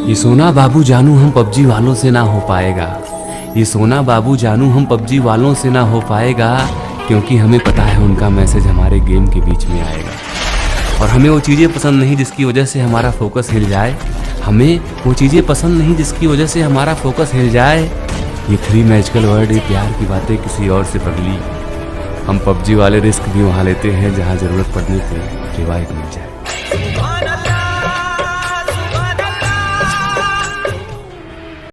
ये सोना बाबू जानू हम पबजी वालों से ना हो पाएगा। ये सोना बाबू जानू हम पबजी वालों से ना हो पाएगा, क्योंकि हमें पता है उनका मैसेज हमारे गेम के बीच में आएगा। और हमें वो चीज़ें पसंद नहीं जिसकी वजह से हमारा फोकस हिल जाए। हमें वो चीज़ें पसंद नहीं जिसकी वजह से हमारा फोकस हिल जाए। ये 3 मैजिकल वर्ड, ये प्यार की बातें किसी और से पगली। हम पबजी वाले रिस्क भी वहाँ लेते हैं जहाँ ज़रूरत पड़ने पर रिवाइव मिल जाए।